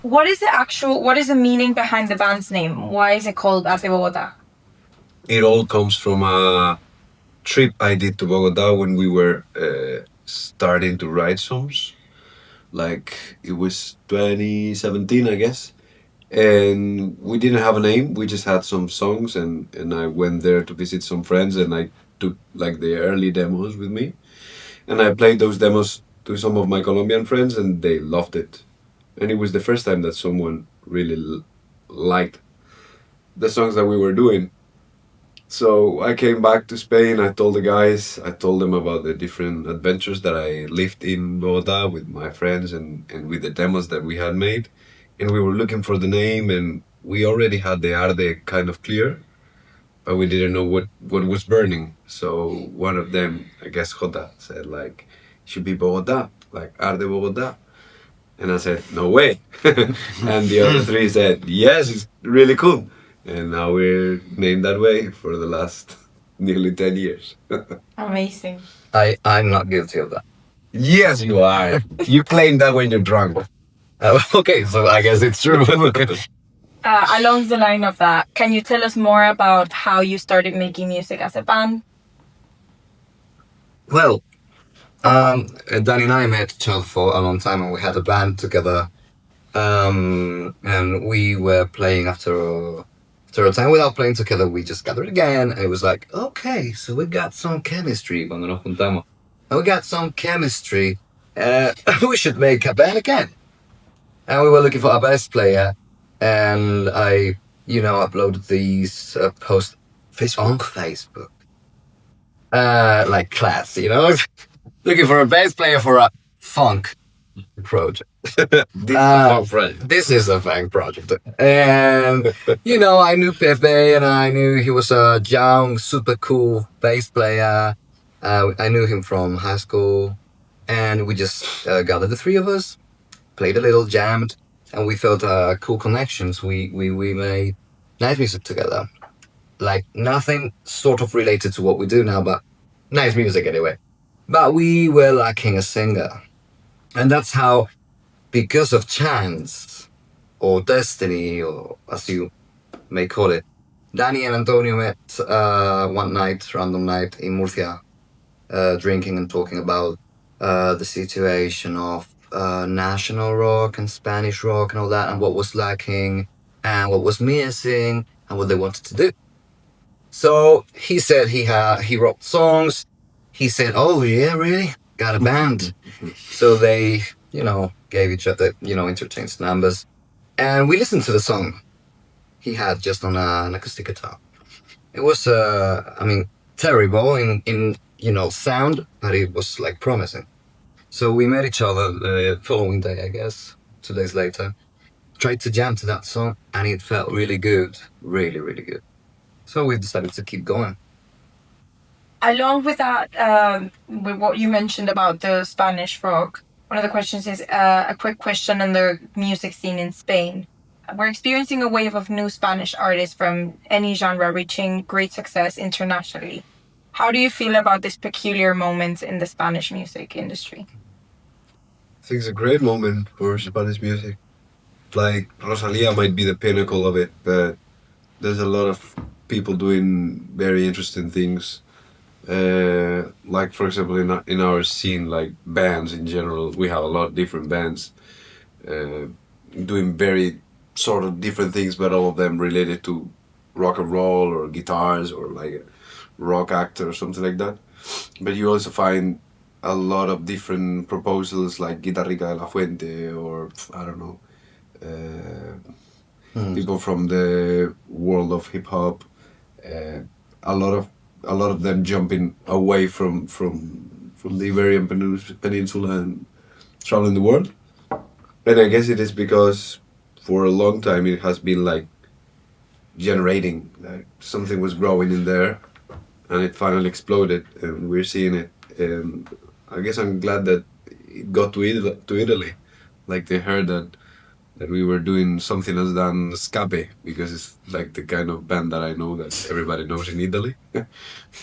What is the meaning behind the band's name? Why is it called Arde Bogotà? It all comes from a trip I did to Bogota when we were starting to write songs. Like it was 2017, I guess. And we didn't have a name. We just had some songs, and I went there to visit some friends, and I took like the early demos with me, and I played those demos to some of my Colombian friends, and they loved it. And it was the first time that someone really liked the songs that we were doing. So I came back to Spain. I told the guys, I told them about the different adventures that I lived in Bogota with my friends and with the demos that we had made. And we were looking for the name, and we already had the Arde kind of clear, but we didn't know what was burning. So one of them, I guess Jota, said like, should be Bogota, like Arde Bogota. And I said, no way. And the other three said, yes, it's really cool. And now we're named that way for the last nearly 10 years. Amazing. I'm not guilty of that. Yes, you are. You claim that when you're drunk. Okay, so I guess it's true. Along the line of that, can you tell us more about how you started making music as a band? Well, Danny and I met each other for a long time, and we had a band together. And we were playing after a time without playing together. We just gathered again, and it was like, okay, so we got some chemistry. Cuando nos juntamos, and we got some chemistry. We should make a band again. And we were looking for a bass player, and I, uploaded these posts on Facebook. Like class, looking for a bass player for a funk project. This is a funk project. And, I knew Pepe, and I knew he was a young, super cool bass player. I knew him from high school, and we just gathered the three of us, played a little, jammed, and we felt cool connections. We made nice music together. Like nothing sort of related to what we do now, but nice music anyway. But we were lacking a singer. And that's how, because of chance, or destiny, or as you may call it, Danny and Antonio met one night, random night in Murcia, drinking and talking about the situation of national rock and Spanish rock and all that, and what was lacking, and what was missing, and what they wanted to do. So he said he wrote songs. He said, "Oh yeah, really? Got a band?" So they, gave each other, interchanged numbers, and we listened to the song he had just on an acoustic guitar. It was, terrible in sound, but it was like promising. So we met each other the following day, I guess, 2 days later. Tried to jam to that song, and it felt really good, really, really good. So we decided to keep going. Along with that, with what you mentioned about the Spanish rock, one of the questions is a quick question on the music scene in Spain. We're experiencing a wave of new Spanish artists from any genre reaching great success internationally. How do you feel about this peculiar moment in the Spanish music industry? I think it's a great moment for Spanish music. Like Rosalia might be the pinnacle of it, but there's a lot of people doing very interesting things. Like for example, in our scene, like bands in general, we have a lot of different bands doing very sort of different things, but all of them related to rock and roll or guitars or like a rock actor or something like that. But you also find a lot of different proposals like Guitarrica de la Fuente or I don't know, people from the world of hip hop. A lot of them jumping away from the Iberian Peninsula and traveling the world. And I guess it is because for a long time it has been like generating, like something was growing in there and it finally exploded and we're seeing it. And I guess I'm glad that it got to Italy. Like they heard that we were doing something else than Scape, because it's like the kind of band that I know that everybody knows in Italy.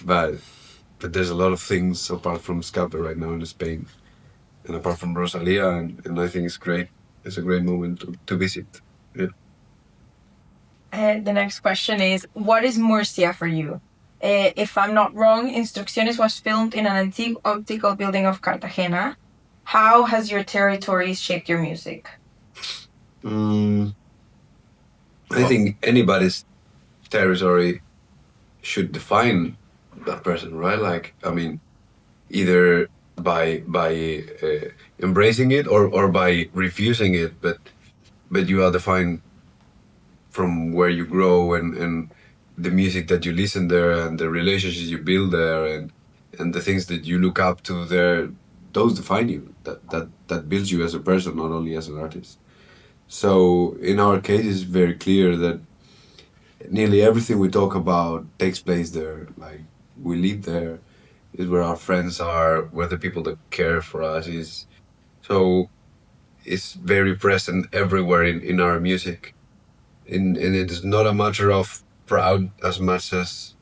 but there's a lot of things apart from Scape right now in Spain, and apart from Rosalia, and I think it's great. it's a great moment to visit. Yeah. The next question is, what is Murcia for you? If I'm not wrong, Instrucciones was filmed in an antique optical building of Cartagena. How has your territory shaped your music? I think anybody's territory should define that person, right? Like, I mean, either by embracing it or by refusing it, but you are defined from where you grow and the music that you listen there and the relationships you build there and the things that you look up to there. Those define you. That builds you as a person, not only as an artist. So in our case, it's very clear that nearly everything we talk about takes place there. Like, we live there, is where our friends are, where the people that care for us is. So it's very present everywhere in our music. And it is not a matter of proud as much as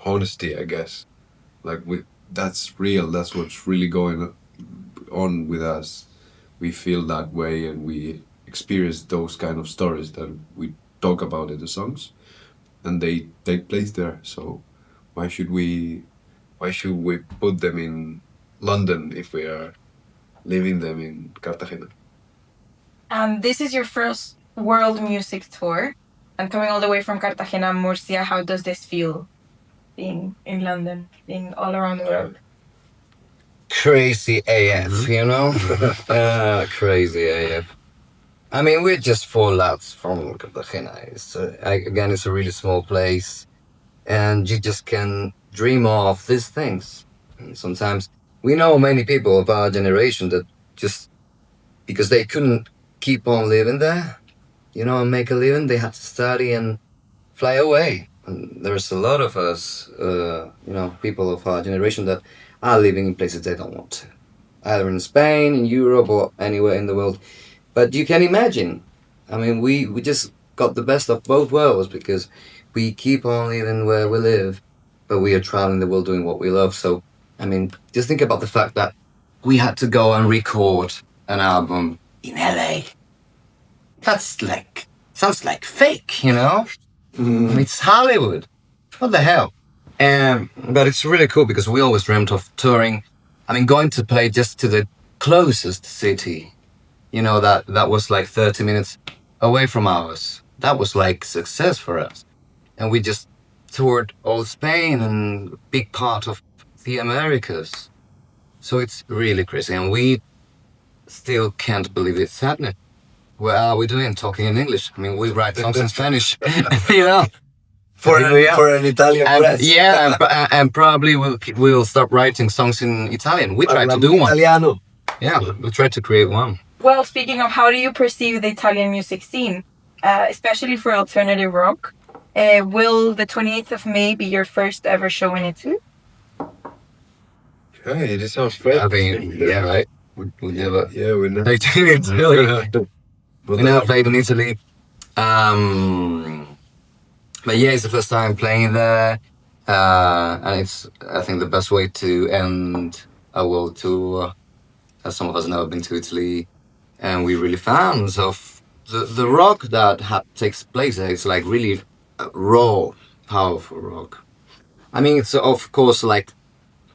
honesty, I guess. Like, that's real. That's what's really going on with us. We feel that way, and we experience those kind of stories that we talk about in the songs, and they take place there. So why should we put them in London if we are living them in Cartagena? This is your first world music tour, and coming all the way from Cartagena, Murcia. How does this feel, being in London, being all around the world? Crazy AF, you know? Crazy AF. I mean, we're just 4 laps from Cartagena. Again, it's a really small place, and you just can dream of these things. And sometimes we know many people of our generation that just because they couldn't keep on living there, you know, and make a living, they had to study and fly away. And there's a lot of us, you know, people of our generation that are living in places they don't want to, either in Spain, in Europe, or anywhere in the world. But you can imagine, I mean, we just got the best of both worlds because we keep on living where we live, but we are traveling the world doing what we love. So, I mean, just think about the fact that we had to go and record an album in LA. That's like, sounds like fake, you know? It's Hollywood. What the hell? But it's really cool because we always dreamt of touring. I mean, going to play just to the closest city, you know, that was like 30 minutes away from ours. That was like success for us. And we just toured all Spain and a big part of the Americas. So it's really crazy. And we still can't believe it's happening. What are we doing talking in English? I mean, we write songs in Spanish, you know. For an Italian press. Yeah, and probably we'll stop writing songs in Italian. We try to do one. Italiano. Yeah, we try to create one. Well, speaking of, how do you perceive the Italian music scene, especially for alternative rock? Will the 28th of May be your first ever show in Italy? Hey, this sounds great. I mean, yeah, right. We never. Yeah, we never. played in Italy. We never played in Italy. But yeah, it's the first time playing there, and it's, I think, the best way to end a world tour. As some of us never been to Italy, and we're really fans of the rock that takes place there. It's like really raw, powerful rock. I mean, it's of course like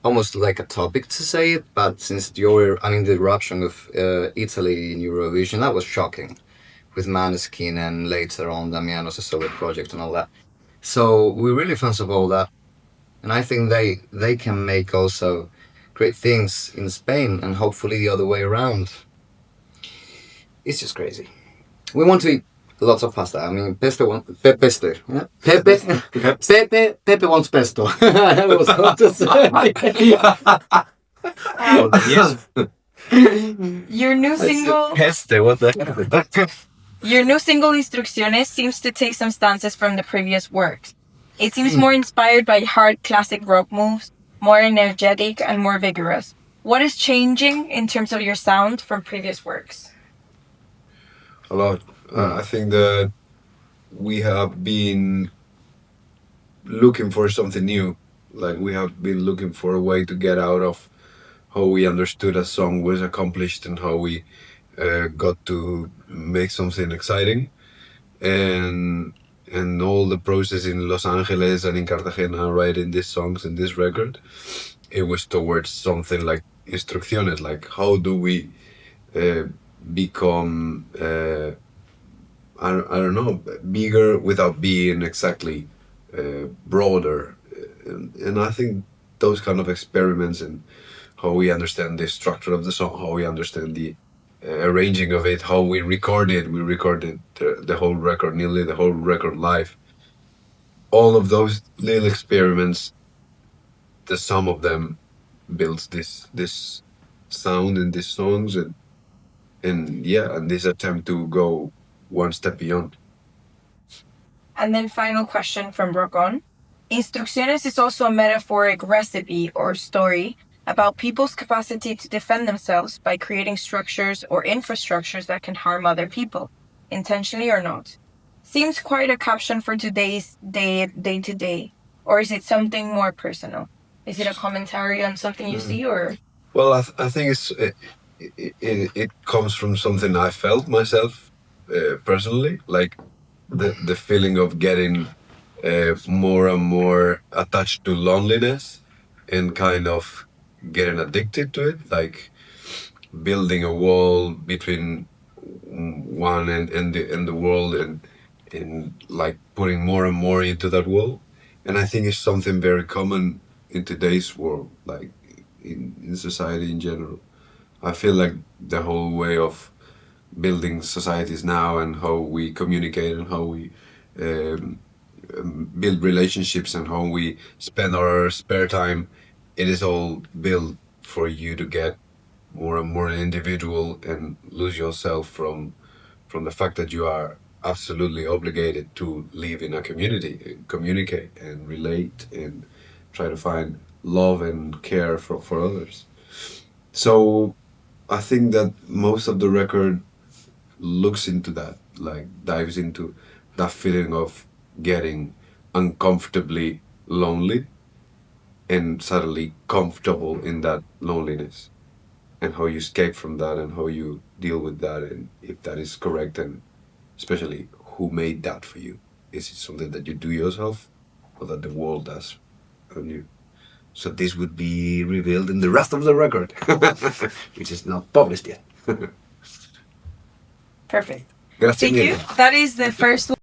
almost like a topic to say it, but since the eruption of Italy in Eurovision, that was shocking, with Maneskin and later on Damiano's solo project and all that. So we're really fans of all that, and I think they can make also great things in Spain and hopefully the other way around. It's just crazy. We want to eat lots of pasta. I mean, pesto wants pesto. Yeah? Pepe wants pesto. I was about to say. Yes. Your new single, Pesto, what the hell? your new single Istrucciones seems to take some stances from the previous works. It seems more inspired by hard classic rock moves, more energetic and more vigorous. What is changing in terms of your sound from previous works? A lot. I think that we have been looking for something new. Like, we have been looking for a way to get out of how we understood a song was accomplished and how we got to make something exciting, and all the process in Los Angeles and in Cartagena writing these songs and this record, it was towards something like Instrucciones, like how do we become I don't know, bigger without being exactly broader, and I think those kind of experiments and how we understand the structure of the song, how we understand the arranging of it, how we recorded the whole record, nearly the whole record live. All of those little experiments, the sum of them builds this sound and these songs, and yeah, and this attempt to go one step beyond. And then final question from Brooke. Instrucciones is also a metaphoric recipe or story about people's capacity to defend themselves by creating structures or infrastructures that can harm other people, intentionally or not. Seems quite a caption for today's day to day. Or is it something more personal? Is it a commentary on something you see, or? Well, I think it comes from something I felt myself personally, like the feeling of getting more and more attached to loneliness and kind of getting addicted to it, like building a wall between one and the world, and like putting more and more into that wall. And I think it's something very common in today's world, like in society in general. I feel like the whole way of building societies now and how we communicate and how we um, build relationships and how we spend our spare time, it is all built for you to get more and more individual and lose yourself from the fact that you are absolutely obligated to live in a community and communicate and relate and try to find love and care for others. So I think that most of the record looks into that, like dives into that feeling of getting uncomfortably lonely and suddenly comfortable in that loneliness, and how you escape from that and how you deal with that, and if that is correct, and especially who made that for you. Is it something that you do yourself or that the world does on you? So this would be revealed in the rest of the record, which is not published yet. Perfect. Gracias, Thank you. Mirna. That is the first